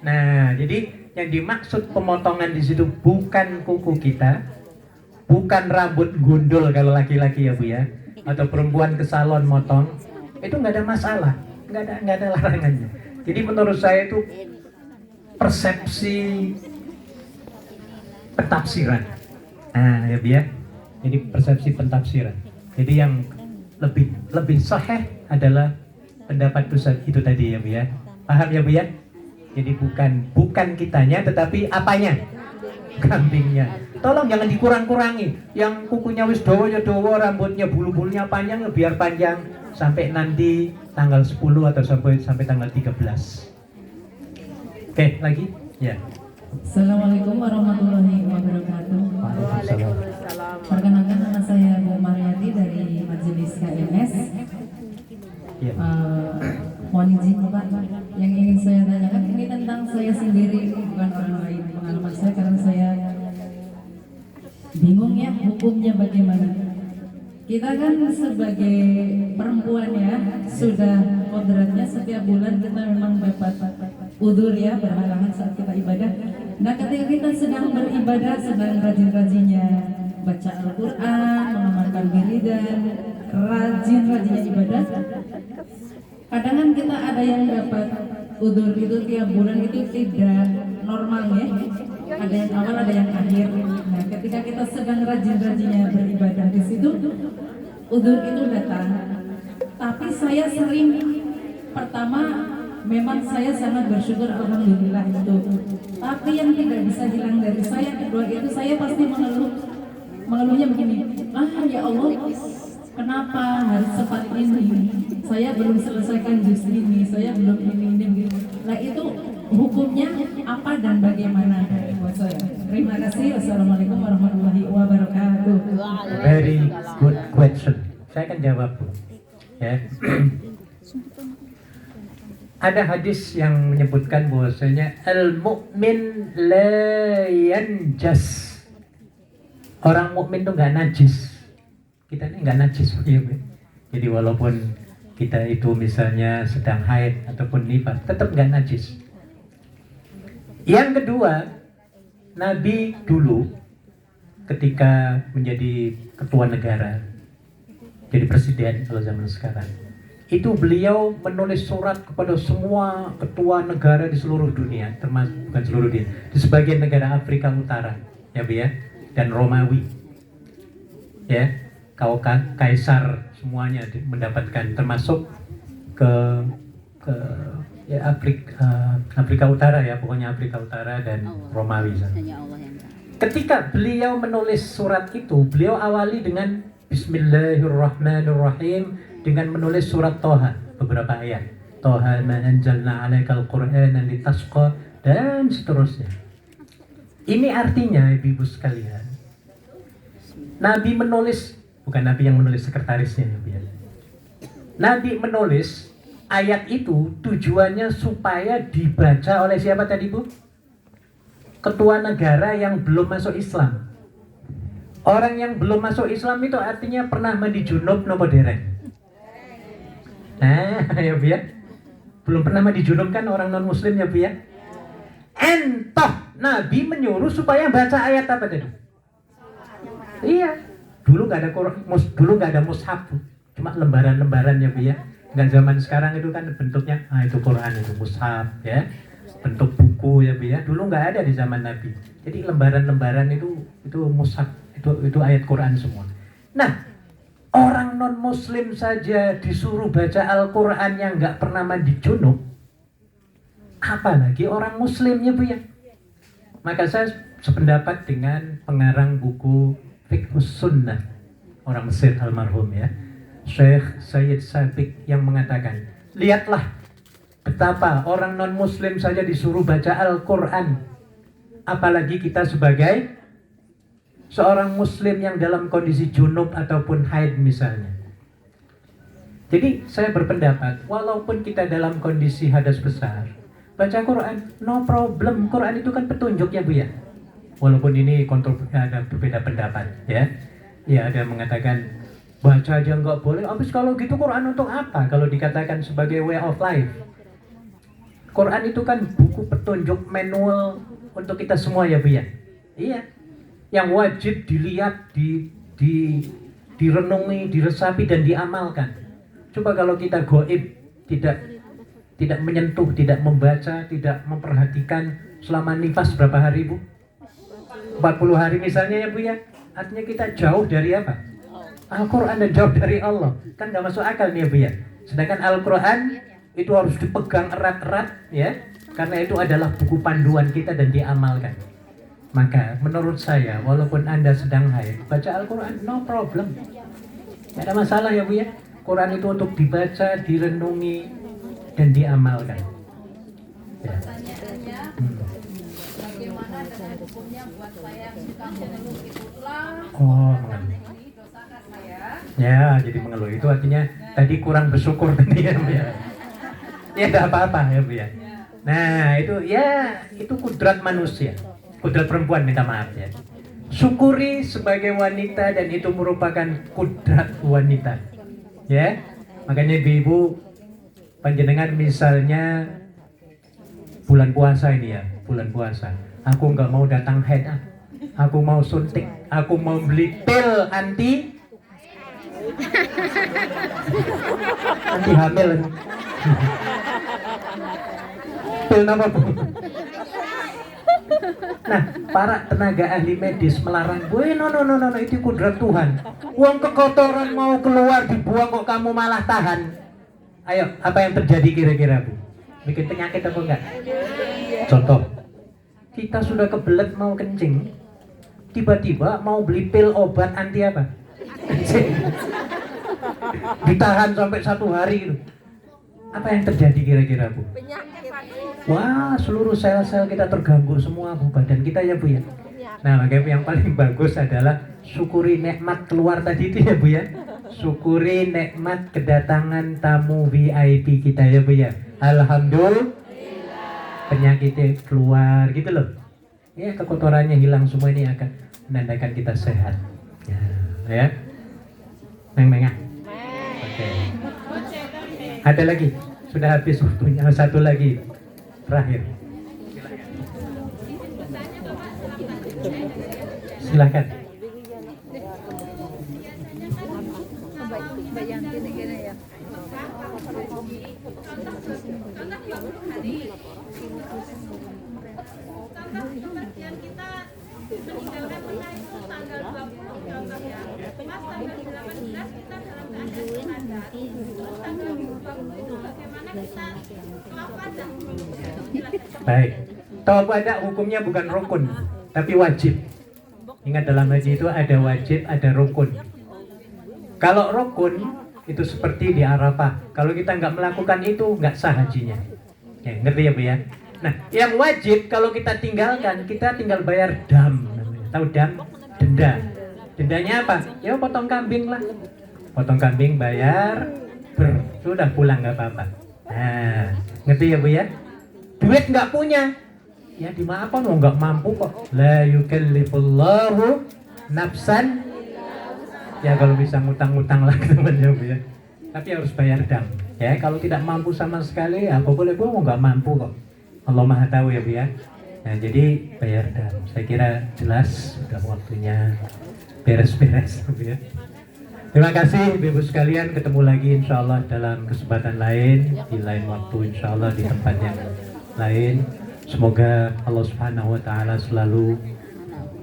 Nah, jadi yang dimaksud pemotongan di situ bukan kuku kita, bukan rambut gundul kalau laki-laki ya Bu ya, atau perempuan ke salon motong, itu nggak ada masalah, nggak ada larangannya. Jadi menurut saya itu persepsi pentafsiran. Nah, ya Bu ya. Jadi persepsi pentafsiran. Jadi yang lebih sahih adalah pendapat itu tadi ya Bu ya. Paham ya Bu ya? Jadi bukan kitanya tetapi apanya? Kambingnya. Tolong jangan dikurang-kurangi. Yang kukunya wis dowo ya dowo, rambutnya bulu-bulunya panjang ya biar panjang sampai nanti tanggal 10 atau sampai tanggal 13. Oke, lagi? Ya. Assalamualaikum warahmatullahi wabarakatuh. Waalaikumsalam. Perkenalkan nama saya Bu Mariati dari Majelis KMS. Ya. Mohon izin Pak, yang ingin saya tanyakan ini tentang saya sendiri, bukan orang lain. Pengalaman saya karena saya bingung ya hukumnya bagaimana. Kita kan sebagai perempuan ya sudah kodratnya setiap bulan kita memang dapat udzur ya, berhalangan saat kita ibadah. Nah, ketika kita sedang beribadah, sedang rajin-rajinnya baca Al-Quran, mengamalkan wiridan, rajin-rajinnya ibadah, kadang kita ada yang dapat udzur itu tiap bulan itu tidak normal ya. Ada yang awal, ada yang akhir. Nah, ketika kita sedang rajin-rajinnya beribadah di situ, udzur itu datang. Tapi saya sering, pertama memang saya sangat bersyukur alhamdulillah itu. Tapi yang tidak bisa hilang dari saya, kedua itu saya pasti mengeluhnya begini. Ya Allah, kenapa harus cepat ini? Saya belum selesaikan juz ini, saya belum ini gitu. Nah, itu hukumnya apa dan bagaimana buat saya? Terima kasih. Assalamualaikum warahmatullahi wabarakatuh. Very good question. Saya akan jawab, Bu. Ya. Ada hadis yang menyebutkan bahwasanya al-mu'min la yanjas. Orang mukmin itu nggak najis. Kita ini nggak najis, ya, Bu. Jadi walaupun kita itu misalnya sedang haid ataupun nifas, tetap nggak najis. Yang kedua, Nabi dulu ketika menjadi ketua negara, jadi presiden kalau zaman sekarang, itu beliau menulis surat kepada semua ketua negara di seluruh dunia, termasuk bukan seluruh dunia, di sebagian negara Afrika Utara, ya Bu ya, dan Romawi, ya, kaisar semuanya mendapatkan, termasuk ke ya Afrika Utara ya, pokoknya Afrika Utara dan Romawi. Ketika beliau menulis surat itu, beliau awali dengan Bismillahirrahmanirrahim, dengan menulis surat Toha, beberapa ayat. Toha ma anjalna 'alaikal Qur'ana litasqa, dan seterusnya. Ini artinya, ibu-ibu sekalian, Nabi menulis, bukan Nabi yang menulis, sekretarisnya ya. Nabi menulis ayat itu tujuannya supaya dibaca oleh siapa tadi, Bu? Ketua negara yang belum masuk Islam. Orang yang belum masuk Islam itu artinya pernah mandi junub nopo dereng? Nah, ya Bu ya. Belum pernah mandi junub kan orang non muslim ya Bu ya. Entah Nabi menyuruh supaya baca ayat apa tadi? Iya. Dulu nggak ada mushaf, cuma lembaran-lembaran ya Bu ya. Dengan zaman sekarang itu kan bentuknya, itu Quran, itu mushaf ya, bentuk buku ya Bu ya. Dulu nggak ada di zaman Nabi. Jadi lembaran-lembaran itu mushaf, itu ayat Quran semua. Nah, orang non muslim saja disuruh baca Al-Quran yang nggak pernah mandi junub, apalagi orang muslim ya Bu ya. Maka saya sependapat dengan pengarang buku Fiqhus Sunnah, orang Mesir almarhum ya, Syekh Sayyid Sabiq, yang mengatakan, lihatlah betapa orang non muslim saja disuruh baca Al-Quran, apalagi kita sebagai seorang muslim yang dalam kondisi junub ataupun haid misalnya. Jadi saya berpendapat, walaupun kita dalam kondisi hadas besar, baca Quran, no problem. Quran itu kan petunjuk ya Bu ya. Walaupun ini ada berbeda pendapat ya. Ya, ada yang mengatakan baca aja nggak boleh. Habis kalau gitu Quran untuk apa? Kalau dikatakan sebagai way of life. Quran itu kan buku petunjuk, manual untuk kita semua ya Bu ya. Iya. Yang wajib dilihat, direnungi, diresapi dan diamalkan. Coba kalau kita goib, tidak menyentuh, tidak membaca, tidak memperhatikan selama nifas berapa hari Bu? 40 hari misalnya ya Bu ya. Artinya kita jauh dari apa? Al-Quran, dan jauh dari Allah. Kan gak masuk akal nih ya Bu ya. Sedangkan Al-Quran itu harus dipegang erat-erat ya, karena itu adalah buku panduan kita dan diamalkan. Maka menurut saya, walaupun Anda sedang haid, baca Al-Quran, no problem. Gak ada masalah ya Bu ya. Quran itu untuk dibaca, direnungi, dan diamalkan. Ya. Bagaimana dengan hukumnya buat saya yang suka mengeluh itulah? Ini dosakah saya? Ya, jadi mengeluh itu artinya tadi kurang bersyukur tadi ya Bu ya. Ya enggak apa-apa ya Bu ya. Nah, itu kudrat manusia. Kudrat perempuan, minta maaf ya. Syukuri sebagai wanita, dan itu merupakan kudrat wanita. Ya. Makanya ibu-ibu panjenengan misalnya bulan puasa ini ya, bulan puasa. Aku nggak mau datang haid, aku mau suntik, aku mau beli pil anti hamil. Pil apa bu? Nah, para tenaga ahli medis melarang. No, itu kudrat Tuhan. Uang kekotoran mau keluar dibuang kok kamu malah tahan. Ayo, apa yang terjadi kira-kira bu? Bikin penyakit apa enggak? Contoh, kita sudah kebelet mau kencing, tiba-tiba mau beli pil obat anti apa? Kencing. Ditahan sampai 1 hari gitu. Apa yang terjadi kira-kira bu? Wah, seluruh sel-sel kita terganggu semua bu, badan kita ya bu ya. Nah, makanya yang paling bagus adalah syukuri nikmat keluar tadi itu ya bu ya. Syukuri nikmat kedatangan tamu VIP kita ya bu ya. Alhamdulillah, penyakitnya keluar gitu loh. Ya, kekotorannya hilang semua, ini akan menandakan kita sehat. Ya. Meng-mengah. Oke. Ada lagi? Sudah habis waktunya. Satu lagi. Terakhir. Silakan. Baik. Taubat hukumnya bukan rukun, tapi wajib. Ingat, dalam haji itu ada wajib, ada rukun. Kalau rukun itu seperti di Arafah. Kalau kita nggak melakukan itu, nggak sah hajinya. Ya, ngerti ya bu ya? Nah, yang wajib kalau kita tinggalkan, kita tinggal bayar dam. Tahu dam? Denda. Dendanya apa? Ya potong kambing lah. Potong kambing, bayar, sudah pulang nggak apa-apa. Nah, ngerti ya bu ya? Duit nggak punya, ya dimaafkan, nggak mampu kok. La yukallifullahu nafsan. Ya kalau bisa ngutang-ngutang lah teman-teman ya. Tapi harus bayar dam. Ya kalau tidak mampu sama sekali, apa boleh bu, nggak mampu kok. Allah Maha tahu ya bu ya. Nah jadi bayar dam. Saya kira jelas, sudah waktunya beres-beres bu ya. Terima kasih ibu sekalian, ketemu lagi insya Allah dalam kesempatan lain, di lain waktu insya Allah di tempat yang lain. Semoga Allah Subhanahu wa Ta'ala selalu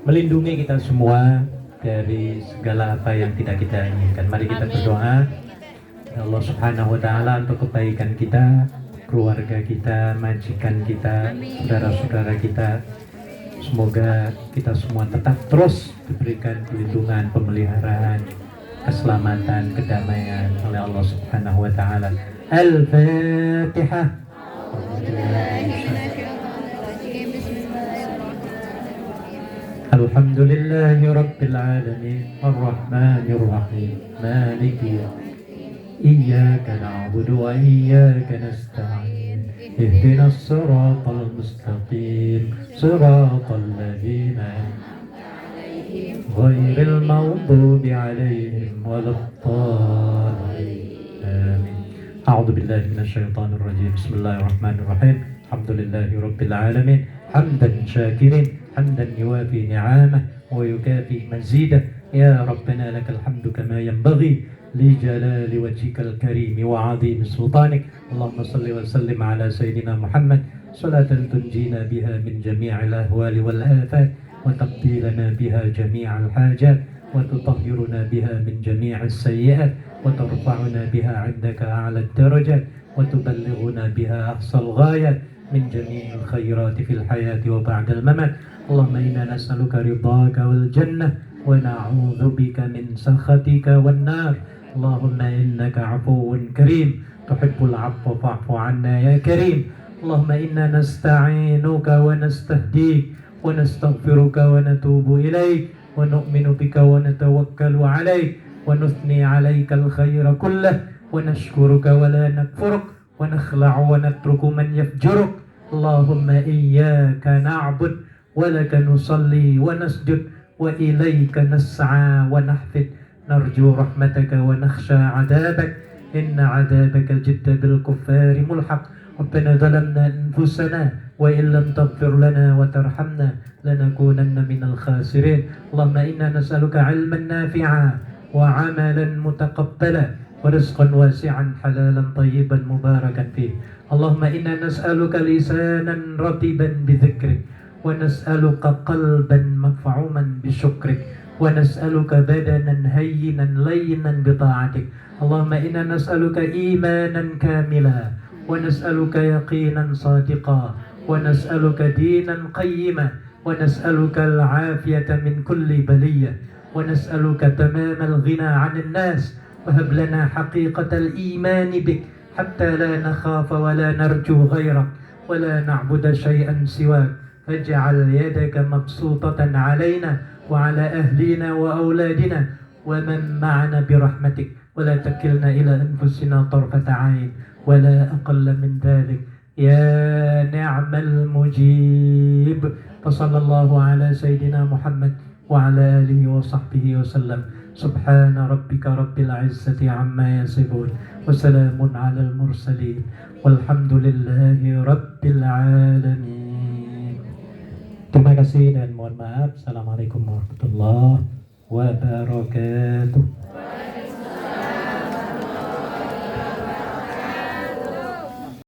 melindungi kita semua dari segala apa yang tidak kita inginkan. Mari kita berdoa ya Allah Subhanahu wa Ta'ala untuk kebaikan kita, keluarga kita, majikan kita, saudara-saudara kita. Semoga kita semua tetap terus diberikan perlindungan, pemeliharaan, keselamatan, kedamaian oleh Allah Subhanahu wa Ta'ala. Al-Fatihah. Alhamdulillahi Rabbil Alamin Ar-Rahmanir Rahim Maliki Iyyaka na'budu wa iyyaka nasta'in Ihdinas siratal mustaqim Siratal ladzina ghairil maghdubi 'alaihim waladdallin. Amin. A'udzu billahi minasyaitonir rajim. Bismillahirrahmanirrahim. Alhamdulillahi Rabbil Alamin Hamdan syakirin حمدا يوافي نعمه ويكافئ مزيده يا ربنا لك الحمد كما ينبغي لجلال وجهك الكريم وعظيم سلطانك. اللهم صل وسلم على سيدنا محمد صلاة تنجينا بها من جميع الأهوال والآفات وتقضي لنا بها جميع الحاجات وتطهرنا بها من جميع السيئات وترفعنا بها عندك أعلى الدرجات وتبلغنا بها أقصى الغايات من جميع الخيرات في الحياة وبعد الممات. اللهم إنا نسألك رضاك والجنة ونعوذ بك من سخطك والنار. اللهم إنك عفو كريم تحب العفو فاعف عنا يا كريم. اللهم إنا نستعينك ونستهديك ونستغفرك ونتوب إليك ونؤمن بك ونتوكل عليك ونثني عليك الخير كله ونشكرك ولا نكفرك ونخلع ونترك من يفجرك. اللهم إياك نعبد ولك نصلي ونسجد وإليك نسعى ونحفد نرجو رحمتك ونخشى عذابك إن عذابك جد بالكفار ملحق. ربنا ظلمنا أنفسنا وإن لم تغفر لنا وترحمنا لنكونن من الخاسرين. اللهم إنا نسألك علما نافعا وعملا متقبلا ورزقا واسعا حلالا طيبا مباركا فيه. اللهم إنا نسألك لسانا رطبا بذكرك، ونسألك قلبا مفعوما بشكرك، ونسألك بدنا هينا لينا بطاعتك. اللهم إنا نسألك إيمانا كاملا، ونسألك يقينا صادقا، ونسألك دينا قيما، ونسألك العافية من كل بلية، ونسألك تمام الغنى عن الناس. وهب لنا حقيقة الإيمان بك حتى لا نخاف ولا نرجو غيرك ولا نعبد شيئا سواك. فاجعل يدك مبسوطة علينا وعلى أهلنا وأولادنا ومن معنا برحمتك، ولا تكلنا إلى أنفسنا طرفة عين ولا أقل من ذلك يا نعم المجيب. وصلى الله على سيدنا محمد وعلى آله وصحبه وسلم. سبحان ربك رب العزة عما يصفون وسلام على المرسلين والحمد لله رب العالمين. Terima kasih dan mohon maaf. Assalamualaikum warahmatullahi wabarakatuh.